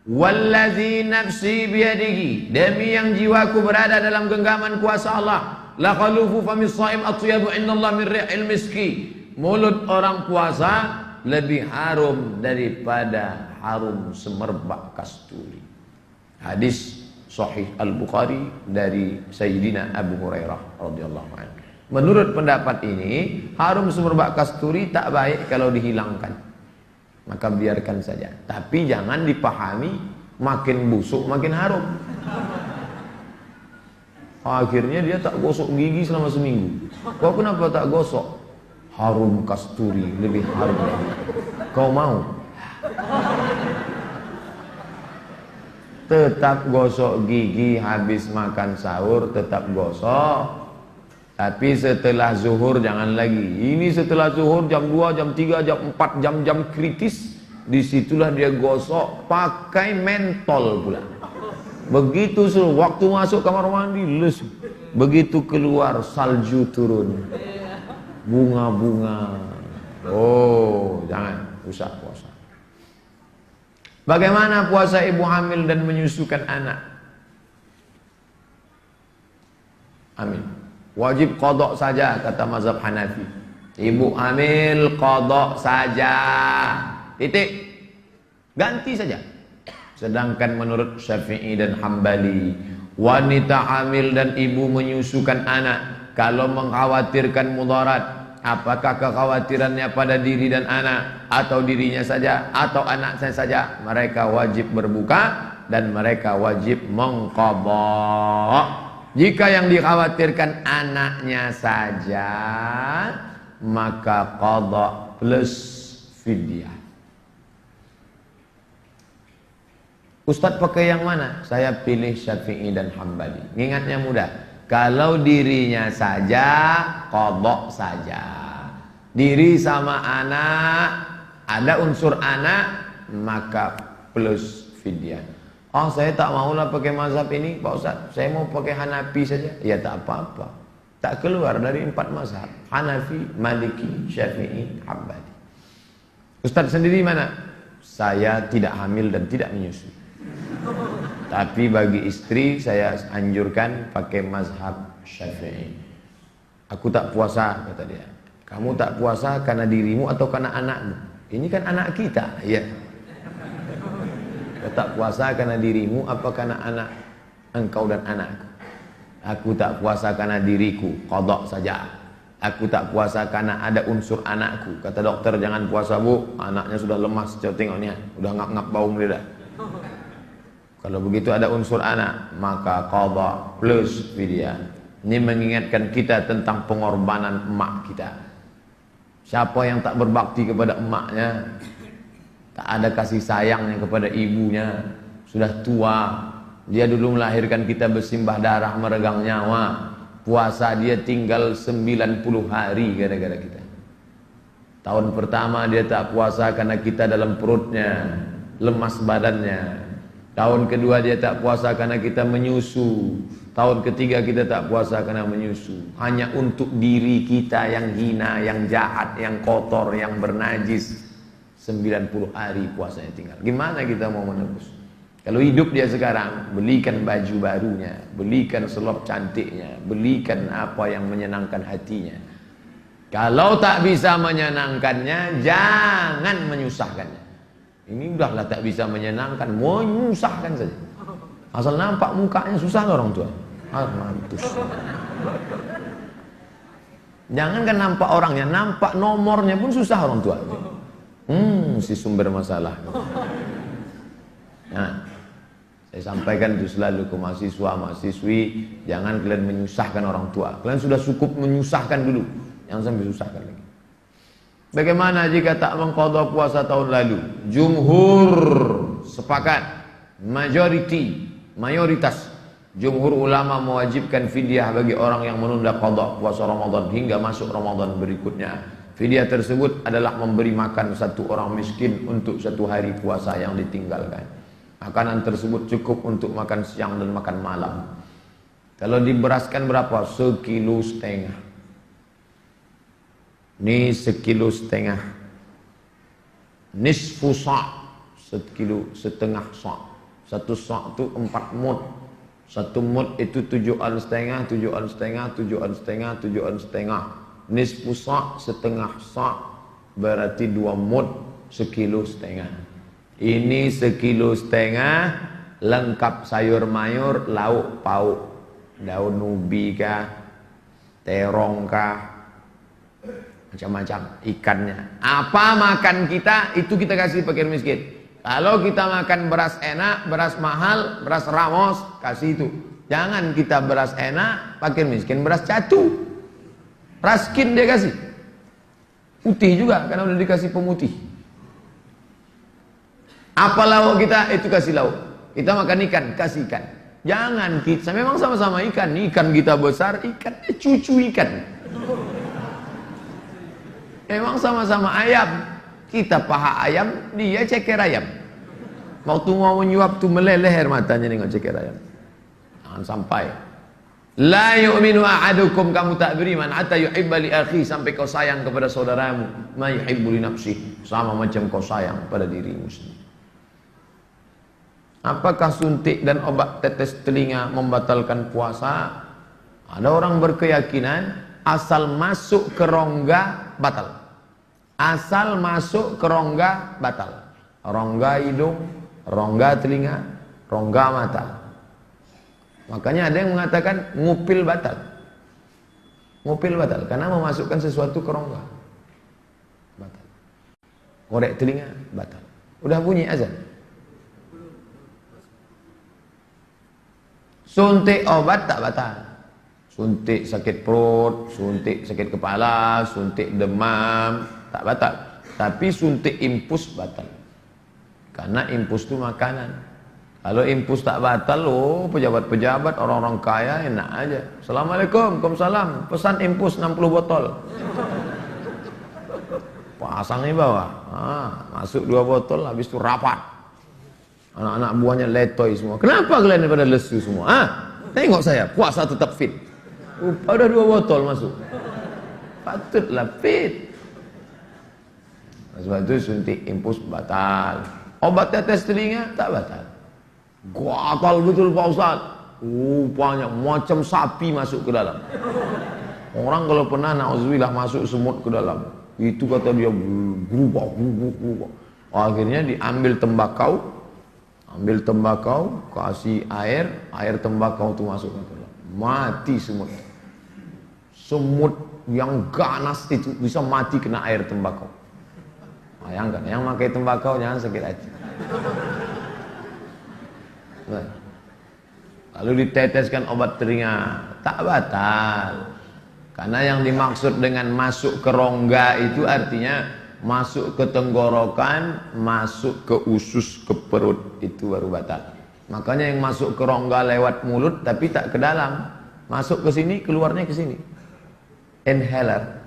Wallazi nafsi biyadihi, demi yang jiwaku berada dalam genggaman kuasa Allah. La khalufu famis shaim atyabu innallaha min ri'il miski. Mulut orang puasa lebih harum daripada harum semerbak kasturi. Hadis Sahih Al-Bukhari dari Sayyidina Abu Hurairah radhiyallahu anhu. Menurut pendapat ini, harum semerbak kasturi tak baik kalau dihilangkan. Maka biarkan saja. Tapi jangan dipahami makin busuk makin harum. Akhirnya dia tak gosok gigi selama seminggu. Kau kenapa tak gosok? Harum kasturi lebih harum. Kau mau? Tetap gosok gigi habis makan sahur, tetap gosok. Tapi setelah zuhur jangan lagi. Ini setelah zuhur jam 2, jam 3, jam 4, jam-jam kritis. Disitulah dia gosok pakai mentol pula. Begitu waktu masuk kamar mandi lesu. Begitu keluar salju turun. Bunga-bunga. Oh, jangan rusak puasa. Bagaimana puasa ibu hamil dan menyusukan anak? hamil. Wajib qada saja kata mazhab Hanafi. Ibu hamil qada saja. Titik. Ganti saja. Sedangkan menurut Syafi'i dan Hambali, wanita hamil dan ibu menyusukan anak kalau mengkhawatirkan mudarat, apakah kekhawatirannya pada diri dan anak atau dirinya saja atau anaknya saja, mereka wajib berbuka dan mereka wajib mengqadha. Jika yang dikhawatirkan anaknya saja, maka qadha plus fidyah. Ustadz pakai yang mana? Saya pilih Syafi'i dan Hambali. Ingatnya mudah. Kalau dirinya saja, qadha saja. Diri sama anak, ada unsur anak, maka plus fidyah. Oh, saya tak maulah pakai mazhab ini Pak Ustadz, saya mau pakai Hanafi saja. Ya tak apa-apa, tak keluar dari 4 mazhab, Hanafi, Maliki, Syafi'i, Hambali. Ustadz sendiri mana? Saya tidak hamil dan tidak menyusui, tapi bagi istri saya anjurkan pakai mazhab Syafi'i. Aku tak puasa, kata dia. Kamu tak puasa karena dirimu atau karena anakmu? Ini kan anak kita, ya. Kau tak puasa karena dirimu apa karena anak engkau dan anakku? Aku tak puasa karena diriku, qadha saja. Aku tak puasa karena ada unsur anakku. Kata dokter, jangan puasa bu, anaknya sudah lemas, coba tengoknya, udah ngap-ngap bau lidah. Kalau begitu ada unsur anak, maka qadha plus fidyah. Ini mengingatkan kita tentang pengorbanan emak kita. Siapa yang tak berbakti kepada emaknya, tak ada kasih sayangnya kepada ibunya, sudah tua, dia dulu melahirkan kita bersimbah darah meregang nyawa, puasa dia tinggal 90 hari gara-gara kita. Tahun pertama dia tak puasa karena kita dalam perutnya, lemas badannya. Tahun kedua dia tak puasa karena kita menyusu. Tahun ketiga kita tak puasa karena menyusu. Hanya untuk diri kita yang hina, yang jahat, yang kotor, yang bernajis. 90 hari puasanya tinggal. Gimana kita mau menebus? Kalau hidup dia sekarang, belikan baju barunya, belikan selop cantiknya, belikan apa yang menyenangkan hatinya. Kalau tak bisa menyenangkannya, jangan menyusahkannya. Ini udahlah tak bisa menyenangkan, menyusahkan saja. Asal nampak mukanya susah orang tua. Mampus. Jangan kan nampak orangnya, nampak nomornya pun susah orang tua. Si sumber masalah. Nah, saya sampaikan itu selalu ke mahasiswa, mahasiswi, jangan kalian menyusahkan orang tua. Kalian sudah cukup menyusahkan dulu, jangan sampai susahkan lagi. Bagaimana jika tak mengqadha puasa tahun lalu? Jumhur sepakat, mayoritas jumhur ulama mewajibkan fidyah bagi orang yang menunda qadha puasa Ramadan hingga masuk Ramadan berikutnya. Fidyah tersebut adalah memberi makan satu orang miskin untuk 1 hari puasa yang ditinggalkan. Makanan tersebut cukup untuk makan siang dan makan malam. Kalau diberaskan berapa? 1,5 kilo. Ini 1,5 kilo. Nisfu sa', 1,5 kilo. 1 sa' itu 4 mud. 1 mud itu 7 on setengah. Nisfu sa', 1/2 sa', berarti 2 mud, 1,5 kilo. Ini 1,5 kilo, lengkap sayur mayur, lauk pauk, daun ubi kah, terong kah, macam-macam, ikannya. Apa makan kita, itu kita kasih fakir miskin. Kalau kita makan beras enak, beras mahal, beras ramos, kasih itu. Jangan kita beras enak, fakir miskin beras catu. Raskin dia kasih. Putih juga karena udah dikasih pemutih. Apa lauk kita, itu kasih lauk. Kita makan ikan, kasih ikan. Jangan kita, memang sama-sama ikan. Ikan kita besar, ikan cucu ikan. Memang sama-sama ayam. Kita paha ayam, dia ceker ayam. Waktu mau menyuap tuh meleleh air matanya nengok ceker ayam. Jangan sampai. La yu'minu ahadukum, kamu tak beriman hatta yuhibba li akhi, sampai kau sayang kepada saudaramu ma yuhibbu li nafsihi, sama macam kau sayang pada dirimu sendiri. Apakah suntik dan obat tetes telinga membatalkan puasa? Ada orang berkeyakinan asal masuk ke rongga batal. Asal masuk ke rongga batal. Rongga hidung, rongga telinga, rongga mata. Makanya ada yang mengatakan ngupil batal. Ngupil batal karena memasukkan sesuatu ke rongga. Batal. Korek telinga batal. Udah bunyi azan. Suntik obat tak batal. Suntik sakit perut, suntik sakit kepala, suntik demam, tak batal. Tapi suntik impus batal. Karena impus itu makanan. Kalau impus tak batal, pejabat-pejabat, orang-orang kaya enak aja. Assalamualaikum, waalaikumsalam. Pesan impus 60 botol. Pasang di bawah. Masuk 2 botol, habis itu rapat. Anak-anak buahnya letoy semua. Kenapa kalian pada lesu semua? Tengok saya, puasa tetap fit. Ada 2 botol masuk. Patutlah fit. Sebab itu suntik impus batal. Obat tetes telinga tak batal. Gatal betul Pak Ustaz. Banyak macam sapi masuk ke dalam. Orang kalau pernah na'udzubillah masuk semut ke dalam, itu kata dia berubah. Akhirnya diambil tembakau, kasih air tembakau itu masuk ke dalam. Mati semut. Semut yang ganas itu bisa mati kena air tembakau. Bayangkan, yang pakai tembakau jangan sakit hati. Lalu diteteskan obat telinga, tak batal. Karena yang dimaksud dengan masuk ke rongga itu artinya masuk ke tenggorokan, masuk ke usus, ke perut, itu baru batal. Makanya yang masuk ke rongga lewat mulut tapi tak ke dalam, masuk ke sini, keluarnya ke sini. Inhaler.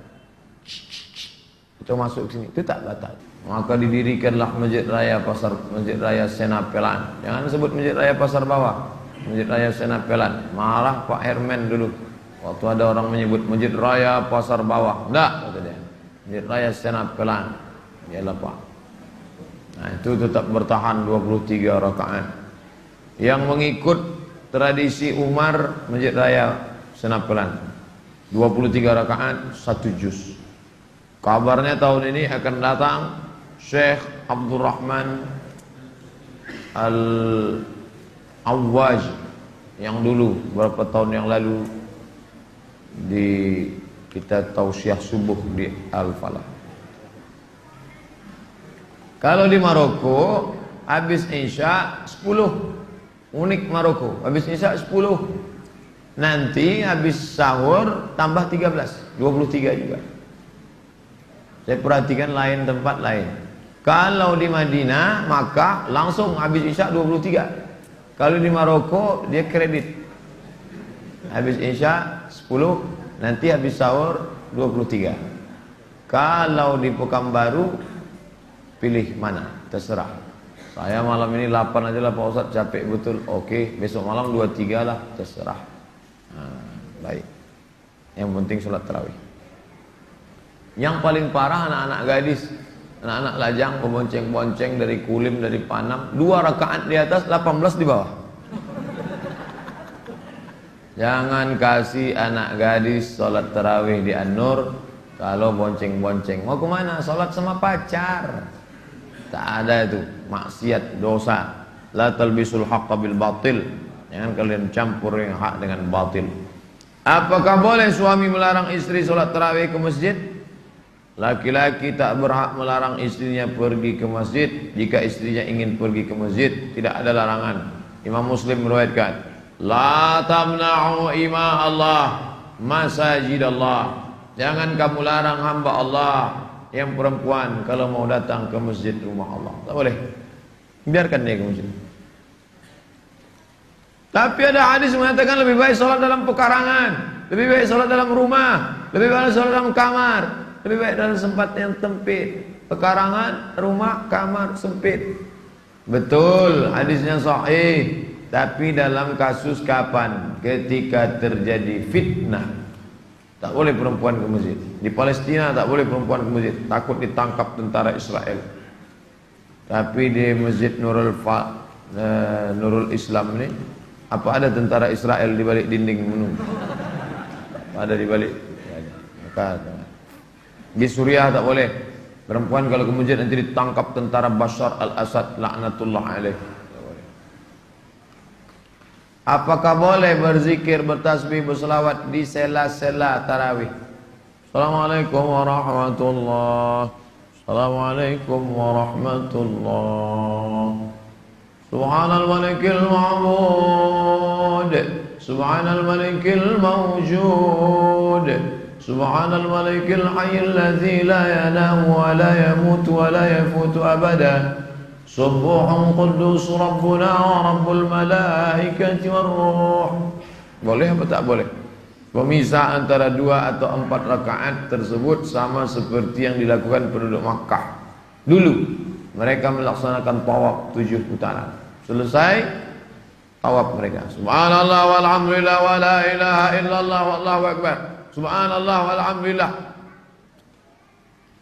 Itu masuk ke sini, itu tak batal. Maka didirikanlah Masjid Raya Senapelan. Jangan sebut Masjid Raya Pasar Bawah, Masjid Raya Senapelan. Malah Pak Hermen dulu waktu ada orang menyebut Masjid Raya Pasar Bawah, enggak, kata dia. Masjid Raya Senapelan. Yalah Pak. Nah, itu tetap bertahan 23 rakaat. Yang mengikut tradisi Umar, Masjid Raya Senapelan 23 rakaat 1 juz. Kabarnya tahun ini akan datang Syekh Abdurrahman Al-Awwaj yang dulu beberapa tahun yang lalu di kita tausiah subuh di Al-Falah. Kalau di Maroko habis Isya 10. Unik Maroko, habis Isya 10. Nanti habis sahur tambah 13, 23 juga. Saya perhatikan lain tempat lain. Kalau di Madinah, maka langsung habis Isya 23. Kalau di Maroko, dia kredit. Habis Isya 10, nanti habis sahur 23. Kalau di Pekanbaru, pilih mana, terserah. Saya malam ini 8 aja lah Pak Ustaz, capek betul. Oke, besok malam 23 lah, terserah. Baik. Yang penting sholat tarawih. Yang paling parah anak-anak gadis, anak-anak lajang membonceng-bonceng dari Kulim, dari Panam, 2 rakaat di atas, 18 di bawah. Jangan kasih anak gadis sholat tarawih di An-Nur kalau bonceng-bonceng. Mau kemana? Sholat sama pacar. Tak ada itu, maksiat, dosa. La talbisul haqqa bil batil. Jangan kalian campur yang hak dengan batil. Apakah boleh suami melarang istri sholat tarawih ke masjid? Laki-laki tak berhak melarang istrinya pergi ke masjid. Jika istrinya ingin pergi ke masjid, tidak ada larangan. Imam Muslim meriwayatkan, la tamna'u ima Allah masajid Allah. Jangan kamu larang hamba Allah yang perempuan kalau mau datang ke masjid rumah Allah. Tak boleh. Biarkan dia ke masjid. Tapi ada hadis mengatakan lebih baik sholat dalam pekarangan, lebih baik sholat dalam rumah, lebih baik sholat dalam kamar, lebih baik dalam tempat yang sempit. Pekarangan, rumah, kamar sempit. Betul, hadisnya sahih. Tapi dalam kasus kapan? Ketika terjadi fitnah, tak boleh perempuan ke masjid. Di Palestina tak boleh perempuan ke masjid, takut ditangkap tentara Israel. Tapi di Masjid Nurul Islam ini, apa ada tentara Israel di balik dinding menunggu? Ada di balik. Maka di Suriah tak boleh. Perempuan kalau kemudian nanti ditangkap tentara Bashar al-Assad laknatullah alaih. Apakah boleh berzikir, bertasbih, berselawat di sela-sela tarawih? Assalamualaikum warahmatullahi. Assalamualaikum warahmatullahi. Subhanal malikil ma'bud, subhanal malikil mawjud, subhanal malikil hayyil ladzi la yanamu wa la yamutu wa la yafutu abada. Subuhun quddus rabbuna wa rabbul malaikati war ruh. Boleh apa tak boleh? Pemisah antara 2 atau 4 rakaat tersebut sama seperti yang dilakukan penduduk Makkah. Dulu mereka melaksanakan tawaf 7 putaran. Selesai tawaf mereka, subhanallah walhamdulillah wa la ilaha illallah wallahu akbar. Subhanallah walhamdulillah.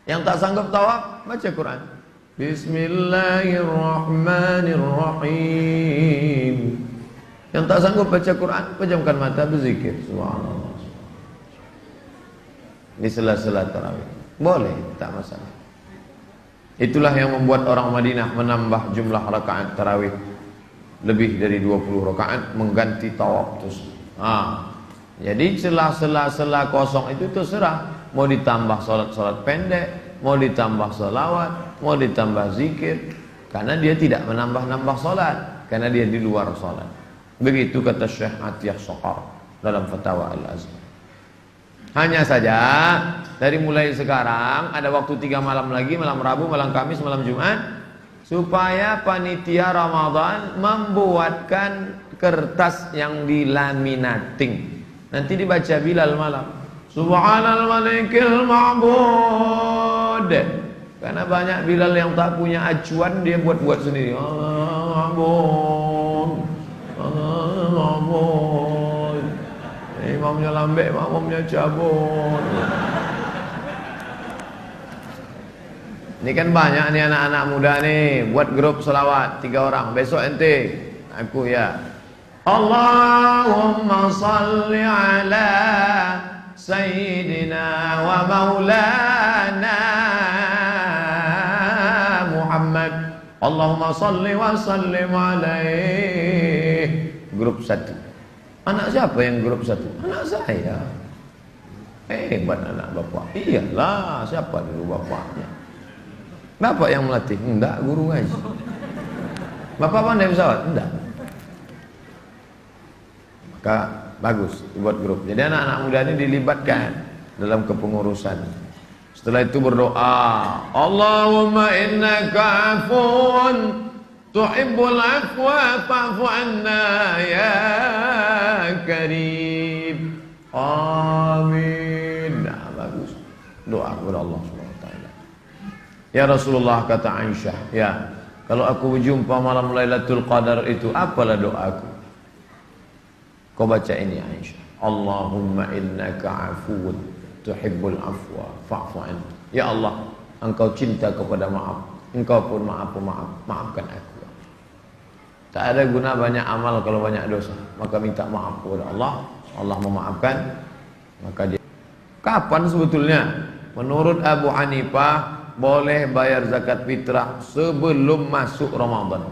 Yang tak sanggup tawaf, baca Quran. Bismillahirrahmanirrahim. Yang tak sanggup baca Quran, pejamkan mata, berzikir subhanallah. Di sela-sela tarawih boleh, tak masalah. Itulah yang membuat orang Madinah menambah jumlah rakaat tarawih lebih dari 20 rakaat, mengganti tawaf terus. Jadi sela-sela kosong itu terserah, mau ditambah salat pendek, mau ditambah salawat, mau ditambah zikir, karena dia tidak menambah-nambah salat, karena dia di luar salat. Begitu kata Syekh Atiyah Soqar dalam Fatwa Al-Azhar. Hanya saja dari mulai sekarang ada waktu 3 malam lagi, malam Rabu, malam Kamis, malam Jumat, supaya panitia Ramadan membuatkan kertas yang dilaminating. Nanti dibaca Bilal malam. Subhanal malikil ma'bud. Karena banyak Bilal yang tak punya acuan, dia buat-buat sendiri. Allah ma'bud. Allah ma'bud. Imamnya lambek, makmumnya cabut. Ini kan banyak nih anak-anak muda nih buat grup selawat 3 orang. Besok ente, aku ya. Allahumma salli ala sayyidina wa maulana Muhammad. Allahumma salli wa sallim alaih. Grup 1. Anak siapa yang grup 1? Anak saya. Hebat anak bapak. Iyalah, siapa dulu bapaknya? Bapak yang melatih? Enggak, guru ngaji. Bapak pandai pesawat? Enggak. Maka bagus buat grup. Jadi anak-anak muda ini dilibatkan dalam kepengurusan. Setelah itu berdoa, Allahumma innaka afuun tuhibbul afwa fa'fu anna ya karim. Amin. Nah, bagus. Doa kepada Allah SWT. Ya Rasulullah, kata Aisyah, ya, kalau aku berjumpa malam Lailatul Qadar itu, apalah doaku? Kau baca ini Aisyah. Allahumma innaka afuun tuhibbul afwa fa'fu anna. Ya Allah, engkau cinta kepada maaf, engkau pun maafkan aku. Tak ada guna banyak amal kalau banyak dosa. Maka minta maaf kepada Allah, Allah memaafkan. Maka dia. Kapan sebetulnya? Menurut Abu Hanifah boleh bayar zakat fitrah sebelum masuk Ramadan.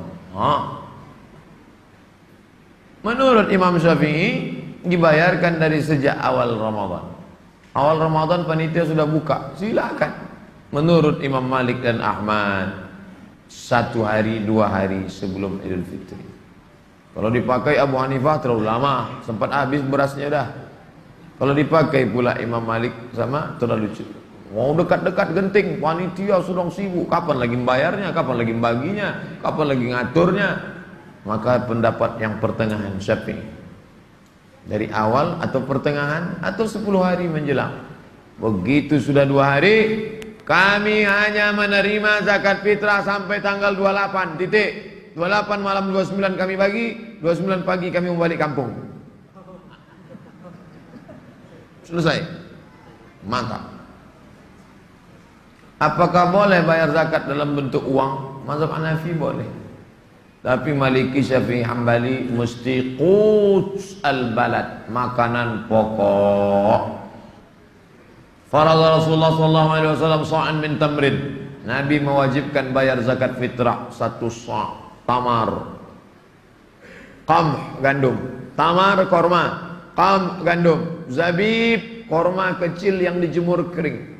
Menurut Imam Syafi'i dibayarkan dari sejak awal Ramadan. Awal Ramadan panitia sudah buka, silakan. Menurut Imam Malik dan Ahmad 1 hari 2 hari sebelum Idul Fitri. Kalau dipakai Abu Hanifah terlalu lama, sempat habis berasnya dah. Kalau dipakai pula Imam Malik sama terlalu cepat. Mau dekat-dekat genting, panitia sudah sibuk. Kapan lagi membayarnya, kapan lagi membaginya, kapan lagi ngaturnya. Maka pendapat yang pertengahan Syafi'i, dari awal atau pertengahan atau 10 hari menjelang. Begitu sudah 2 hari, kami hanya menerima zakat fitrah sampai tanggal 28 titik. 28 malam 29 kami bagi, 29 pagi kami balik kampung. Selesai. Mantap. Apakah boleh bayar zakat dalam bentuk uang? Mazhab Hanafi boleh. Tapi Maliki, Syafi'i, Hambali mesti quts al-balad, makanan pokok. Faradha Rasulullah sallallahu alaihi wasallam sa'an min tamrin. Nabi mewajibkan bayar zakat fitrah 1 sa' tamar. Qamh gandum, tamar korma, qamh gandum, zabib korma kecil yang dijemur kering.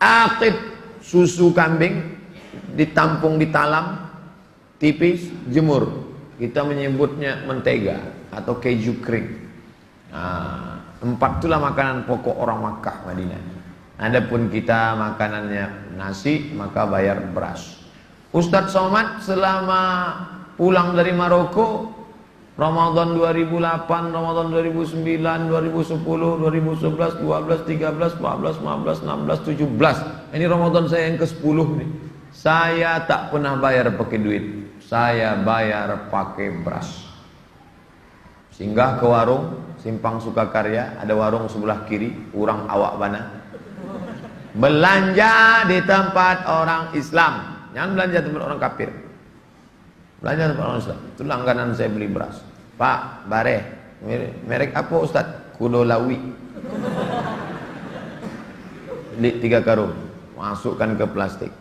Aqid susu kambing ditampung di talam tipis, jemur. Kita menyebutnya mentega atau keju kering. Nah, 4 itulah makanan pokok orang Makkah, Madinah. Adapun kita makanannya nasi, maka bayar beras. Ustadz Somad selama pulang dari Maroko, Ramadan 2008, Ramadan 2009, 2010, 2011, 12, 13, 14, 15, 16, 17. Ini Ramadan saya yang ke-10 nih. Saya tak pernah bayar pakai duit. Saya bayar pakai beras. Singgah ke warung Simpang Sukakarya, ada warung sebelah kiri, urang awak bana. Belanja di tempat orang Islam, jangan belanja tempat orang kafir. Belanja tempat orang Islam. Itu langganan saya beli beras. Pak, bare, merek apa Ustaz? Kudolawi. Beli 3 karung, masukkan ke plastik.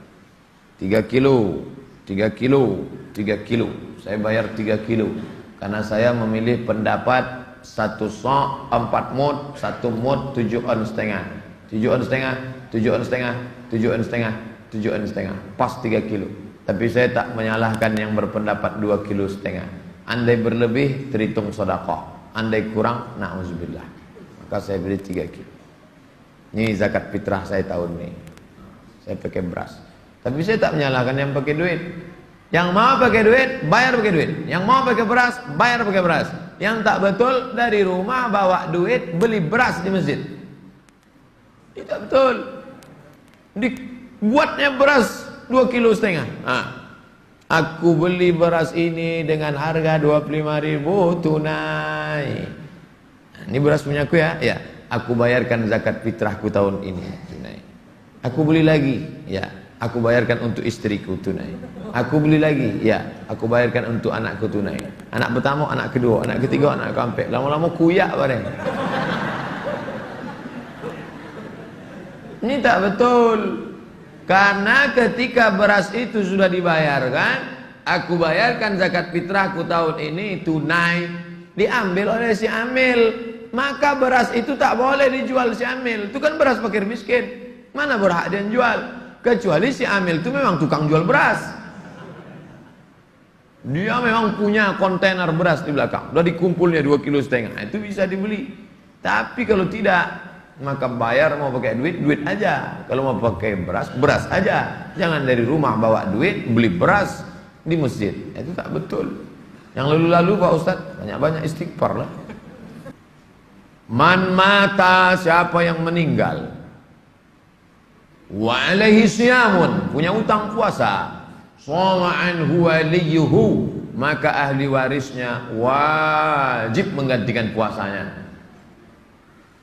3 kilo, 3 kilo, 3 kilo. Saya bayar 3 kilo. Karena saya memilih pendapat 1 sa' 4 mud, 1 mud 7 on setengah. 7 on setengah, 7 on setengah, 7 on setengah, 7 on setengah. Pas 3 kilo. Tapi saya tak menyalahkan yang berpendapat 2 kilo setengah. Andai berlebih terhitung sedekah, andai kurang na'udzubillah. Maka saya beli 3 kilo. Ini zakat fitrah saya tahun ini. Saya pakai beras. Tapi saya tak menyalahkan yang pakai duit. Yang mau pakai duit, bayar pakai duit. Yang mau pakai beras, bayar pakai beras. Yang tak betul, dari rumah bawa duit, beli beras di masjid. Tidak betul. Dibuatnya beras 2 kilo setengah. Aku beli beras ini dengan harga 25.000 tunai. Ini beras punya aku ya? Ya. Aku bayarkan zakat fitrahku tahun ini tunai. Aku beli lagi, ya. Aku bayarkan untuk istriku tunai. Aku beli lagi, ya. Aku bayarkan untuk anakku tunai. Anak pertama, anak kedua, anak ketiga, anak keempat. Lama-lama kuyak bareng. Ini tak betul. Karena ketika beras itu sudah dibayarkan, aku bayarkan zakat fitrahku tahun ini tunai, diambil oleh si amil, maka beras itu tak boleh dijual si amil. Itu kan beras fakir miskin. Mana berhak dia jual? Kecuali si amil itu memang tukang jual beras. Dia memang punya kontainer beras di belakang. Udah dikumpulnya 2 kilo setengah. Itu bisa dibeli. Tapi kalau tidak, maka bayar mau pakai duit, duit aja. Kalau mau pakai beras, beras aja. Jangan dari rumah bawa duit, beli beras di masjid. Itu tak betul. Yang lalu-lalu Pak Ustadz, banyak-banyak istighfar lah. Man mata, siapa yang meninggal, wa alaihi siyamun, punya utang puasa, shoma anhu waliyuhu, maka ahli warisnya wajib menggantikan puasanya.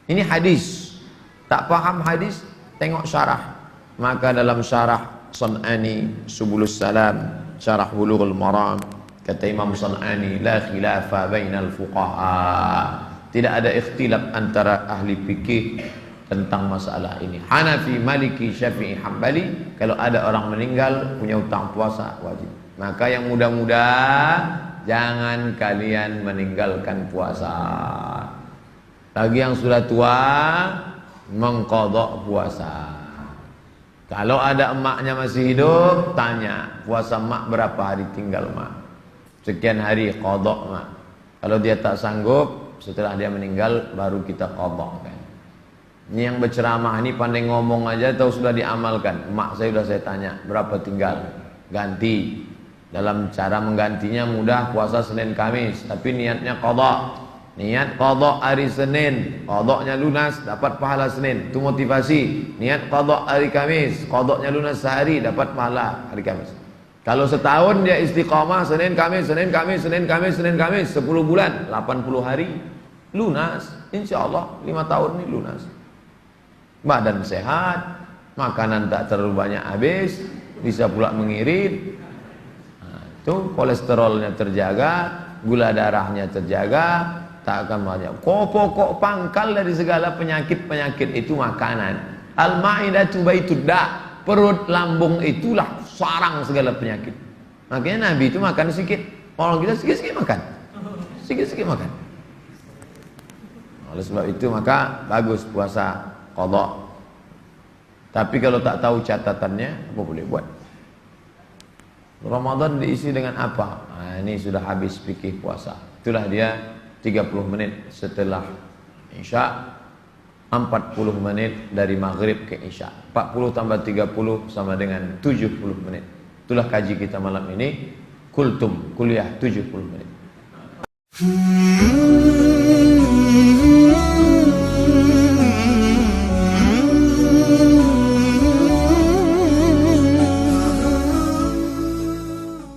Ini hadis. Tak paham hadis, tengok syarah. Maka dalam syarah San'ani Subulus Salam, syarah Bulughul Maram, kata Imam San'ani, la khilafa bainal fuqaha. Tidak ada ikhtilaf antara ahli fikih tentang masalah ini. Hanafi, Maliki, Syafi'i, Hambali, kalau ada orang meninggal punya utang puasa wajib. Maka yang muda-muda jangan kalian meninggalkan puasa. Bagi yang sudah tua, mengqadha puasa. Kalau ada emaknya masih hidup, tanya, puasa emak berapa hari tinggal emak? Sekian hari, qadha emak. Kalau dia tak sanggup, setelah dia meninggal baru kita qadha. Ini yang berceramah ini pandai ngomong aja atau sudah diamalkan? Emak saya sudah saya tanya, berapa tinggal? Ganti. Dalam cara menggantinya mudah, puasa Senin Kamis, tapi niatnya qadha. Niat qadha hari Senin, qadhanya lunas, dapat pahala Senin. Itu motivasi. Niat qadha hari Kamis, qadhanya lunas sehari, dapat pahala hari Kamis. Kalau setahun dia istiqamah Senin Kamis, Senin Kamis, Senin Kamis, Senin Kamis, 10 bulan, 80 hari, lunas. Insyaallah 5 tahun ini lunas. Badan sehat, makanan tak terlalu banyak habis, bisa pula mengirit. Tuh kolesterolnya terjaga, gula darahnya terjaga, tak akan banyak. Pokok pangkal dari segala penyakit-penyakit itu makanan. Al-ma'idatu baitud da'. Perut lambung itulah sarang segala penyakit. Makanya Nabi itu makan sedikit. Orang kita sedikit-sedikit makan. Sedikit-sedikit makan. Oleh sebab itu maka bagus puasa qadha. Tapi kalau tak tahu catatannya, apa boleh buat? Ramadan diisi dengan apa? Nah, ini sudah habis fikih puasa. Itulah dia 30 menit setelah Isya, 40 menit dari maghrib ke Isya. 40 tambah 30 sama dengan 70 menit. Itulah kaji kita malam ini. Kultum, kuliah 70 menit.